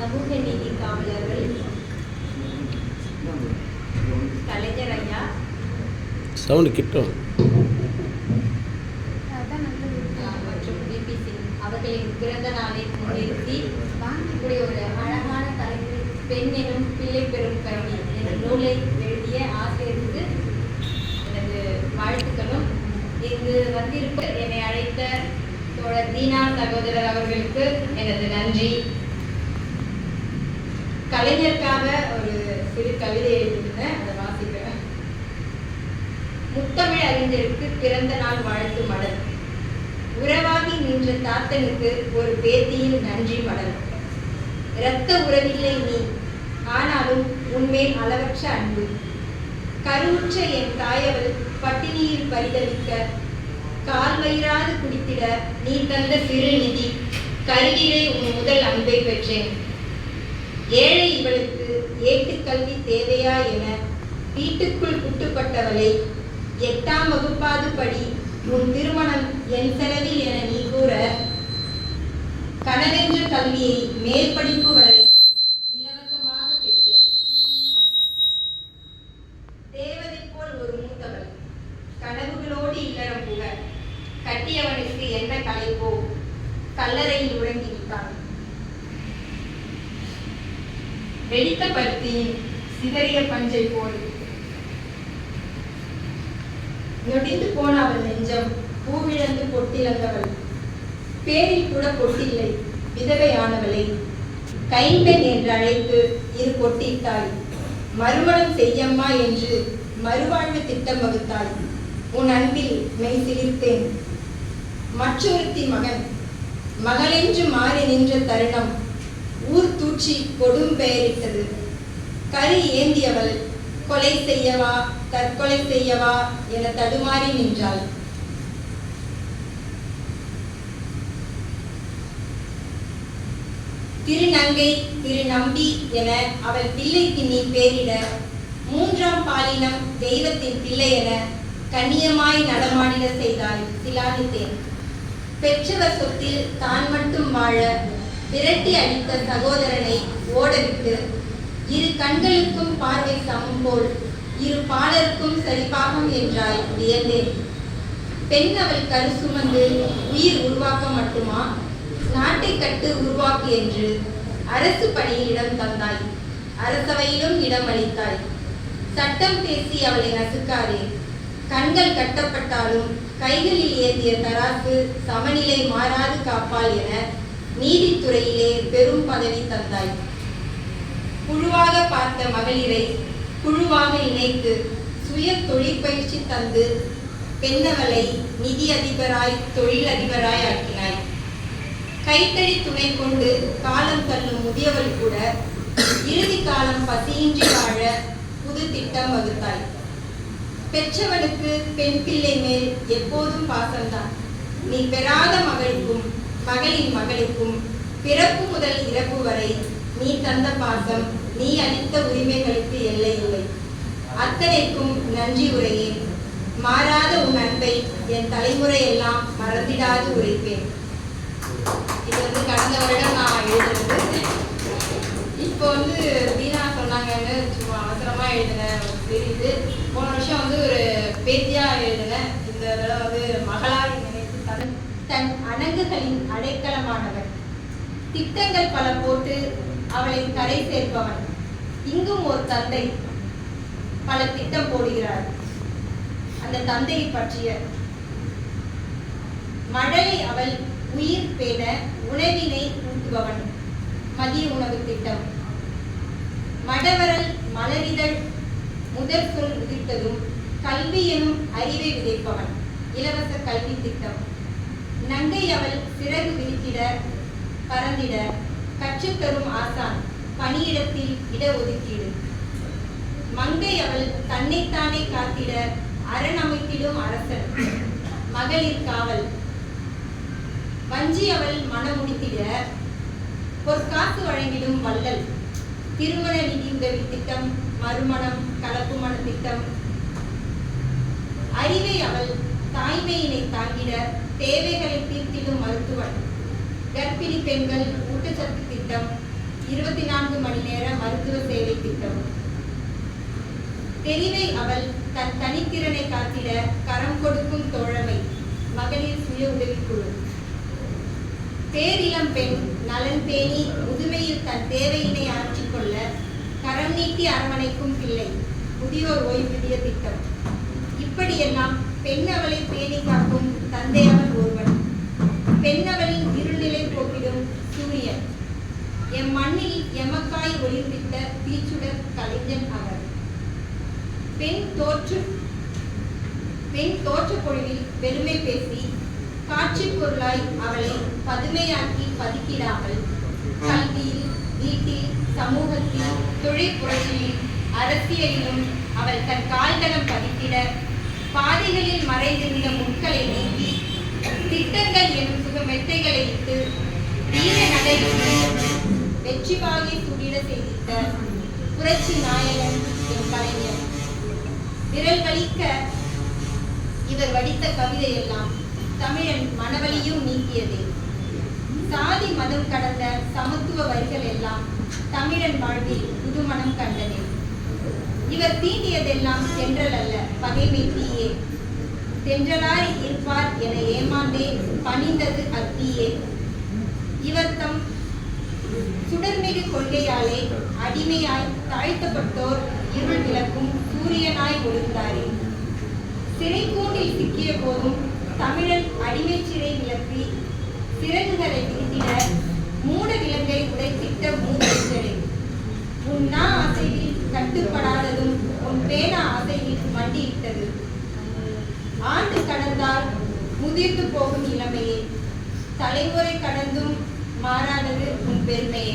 சமூக நீதி காவலர்கள் கலைஞர் ஐயா சவுண்டு கிட்டும் மற்றும் பிபி சிங் அவர்களின் பிறந்த நாளை முன்னிறுத்தி இப்படி ஒரு அழகான தலைப்பில் பெண் எனும் பிள்ளை பெறும் கல்வி என்ற நூலை எழுதிய ஆசிரியருக்கு எனது வாழ்த்துக்களும், இங்கு வந்திருப்ப என்னை அழைத்த தோழர் தீனா சகோதரர் அவர்களுக்கு எனது நன்றி. கலைஞருக்காக ஒரு சிறு கவிதை எழுதியிருந்தேன், அதை வாசிக்கிறேன். முத்தமிழ் அறிஞருக்கு பிறந்த நாள் வாழ்த்து மடல். உறவாகி நின்ற தாத்தனுக்கு ஒரு பேத்தியின் நன்றி மடல். இரத்த உறவில்லை நீ, ஆனாலும் உன்மேல் அளவற்ற அன்பு. கருவுற்ற என் தாயவள் பட்டினியில் பரிதவிக்க, கால் வயிறாது குடித்திட நீ தந்த சிறு நிதி. கருவிலே உன் முதல் அன்பை பெற்றேன். ஏழை இவளுக்கு ஏட்டுக்கல்வி தேவையா என வீட்டுக்குள் குட்டுப்பட்டவளை, 8ஆம் வகுப்பாது படி உன் திருமணம் என் செலவில் என நீ கூற, கனவென்ற கல்வியை மேல் படிப்பு வரை இலவசமாக பெற்றேன். தேவதை போல் ஒரு மூத்தவள் கனவுகளோடு இல்லறம் புக, கட்டியவனுக்கு என்ன கலைப்போ கல்லறையில் உறங்கி விட்டான். வெடித்த பருத்தியின் சிதறிய பஞ்சை போல் நொடிந்து போன அவள் நெஞ்சம் பூவிழந்து பொட்டிழந்தவள். பேரில் கூட பொட்டில்லை விதவையானவளை கைம்பெண் என்று அழைத்து இரு பொட்டிட்டாய். மறுமணம் செய்யம்மா என்று மறுவாழ்வு திட்டம் வகுத்தாய். உன் அன்பில் மெய் சிலிர்த்தேன். மற்றொருத்தி மகன் மகளென்று மாறி நின்ற தருணம் ஊர் தூற்றி கொடும் பெயரிட்டது. கரி ஏந்தியவள் கொலை செய்யவா தற்கொலை செய்யவா என தடுமாறி நின்றாள். திருநங்கை திருநம்பி என அவள் பிள்ளைக்கு நீ பேரிட, 3ஆம் பாலினம் தெய்வத்தின் பிள்ளை என கண்ணியமாய் நடமாடிட செய்தாள் சிலானித்தேன். பெற்றவர் சொத்தில் தான் மட்டும் வாழ விரட்டி அடித்த சகோதரனை ஓடவிட்டு, இரு கண்களுக்கும் பார்வை சமம் போல் இரு பாலருக்கும் சரிபாகம் என்றாய் வியந்தேன். பெண் அவள் கரு சுமந்து உயிர் உருவாக்க மட்டுமா, நாட்டை கட்டு உருவாக்கு என்று அரசு பணியில் இடம் தந்தாய். அரசவையிலும் இடம் அளித்தாய். சட்டம் பேசி அவளை நசுக்காதே. கண்கள் கட்டப்பட்டாலும் கைகளில் ஏந்திய தராசு சமநிலை மாறாது காப்பாள் என நீதித்துறையிலே பெரும் பதவி தந்தாய். குழுவாக பார்த்த மகளிரை குழுவாக இணைத்து சுய தொழிற்பயிற்சி தந்து பெண்ணவளை நிதி அதிபராய் தொழில் அதிபராய் ஆக்கினாய். கைத்தறி துணை கொண்டு காலம் தள்ளும் முதியவள் கூட இறுதி காலம் பசியின்றி வாழ புது திட்டம் வகுத்தாய். பெற்றவனுக்கு பெண் பிள்ளை மேல் எப்போதும் பாசம்தான். நீ பெறாத மகளுக்கும் மகளின் மகளுக்கும் பிறப்பு முதல் இறப்பு வரை நீ தந்த பாசம், நீ அளித்த உரிமைகளுக்கு எல்லை இல்லை. அத்தனைக்கும் நன்றி உரையேன். மாறாத உன் அன்பை என் தலைமுறை எல்லாம் மறந்திடாது உரைப்பேன். இது கடந்த வருடம் நான் எழுதுறது. இப்போ வீணா சொன்னாங்கன்னு சும்மா அவசரமா எழுதினேன் தெரியுது. போன வருஷம் ஒரு பேத்தியா எழுதினேன். இந்த தடவை மகளாக நினைத்து தன் அணங்குகளின் அடைக்கலமானவன், திட்டங்கள் பல போட்டு அவளை கரை சேர்ப்பவன். இங்கும் ஒரு தந்தை பல திட்டம் போடுகிறார். அந்த தந்தையை பற்றிய மழலை அவள் உயிர் பேண உணவினை ஊட்டுபவன். மதிய உணவு திட்டம். மடவரல் மலரிதழ் முதற் சொல் உதிர்த்ததும் கல்வி எனும் அறிவை விதைப்பவன். இலவச கல்வி திட்டம். நங்கை அவள் சிறகு விரித்திட பறந்திட கற்றுத்தரும் ஆசான், பணியிடத்தில் இடஒதுக்கீடு. மங்கை அவள் தன்னைத்தானே காத்திட அரண் அமைத்திடும் அரசன், மகளிர் காவல். வஞ்சி அவள் மனமுடித்திட பொற்காசு வழங்கிடும் வள்ளல், திருமண நிதி உதவி திட்டம், மறுமணம் கலப்பு மன திட்டம். அறிவை அவள் தாய்மையினை தாங்கிட தேவைகளை தீர்த்திடும் மருத்துவன், கர்ப்பிணி பெண்கள் ஊட்டச்சத்து திட்டம், 24 மணி நேர மருத்துவ சேவை திட்டம். தெரிவை அவள் தன் தனித்திறனை காத்திட கரம் கொடுக்கும் தோழமை மகளிர் சுய உதவிக்குழு. பேரிளம் பெண் நலன் பேணி முதுமையில் தன் தேவையினை ஆற்றிக்கொள்ள கரம் நீட்டி அரவணைக்கும் பிள்ளை முதியோர் ஓய்வூதிய திட்டம். இப்படியெல்லாம் பெண்ணவளை பேணி காக்கும் தந்தையவன் ஒருவன். பெண்ணவளின் இருநிலை போக்கிடும் சூரியன். எம் மண்ணில் எமக்காய் ஒளிர்வித்த தீச்சுடர் கலைஞன் அவர். பெண் தோற்ற பொழிவில் பெருமை பேசி காட்சி பொருளாய் அவளை பதுமையாக்கி பதுக்கிடாமல் கல்வியில், வீட்டில், சமூகத்தில், தொழில் புரட்சியில், அரசியலிலும் அவள் தன் கால்தடம் பதித்திட பாதைகளில் மறைந்திருந்த முட்களை நீக்கி திட்டங்கள் எனும் சுகமெத்தைகளை இட்டு வீர நடையில் வெற்றி வாகை சுடிட செய்திட்ட புரட்சி நாயகன் என் கலைஞர். விரல் வலிக்க இவர் வடித்த கவிதை எல்லாம் தமிழன் மனவலியும் நீக்கியதே. சாதி மதம் கடந்த சமத்துவ வரிகள் எல்லாம் தமிழன் வாழ்வில் புதுமணம் கண்டதே. இவர் தீண்டியதெல்லாம் தென்றல் அல்ல பகைமை தீயே. தென்றலாய் இருப்பார் என ஏமாந்தே பணிந்தது அத்தீயே. இவர் தம் சுடர்மிகு கொள்கையாலே அடிமையாய் தாழ்த்தப்பட்டோர் இருள் விளக்கும் சூரியனாய் ஒளிர்ந்தாரே. சிறைக்கூண்டில் சிக்கிய போதும் தமிழன் அடிமை சிறை விளக்கி சிறகுகளை விரித்திட மூட விலங்கை உடைத்திட்ட மூன்றே. உன் நா ஆசையில் கட்டுப்படாததும் உன் பேனா ஆசையில் மண்டியிட்டது. ஆண்டு கடந்தால் முதிர்ந்து போகும் இளமையே, தலைமுறை கடந்தும் மாறாதது உன் பெருமையே.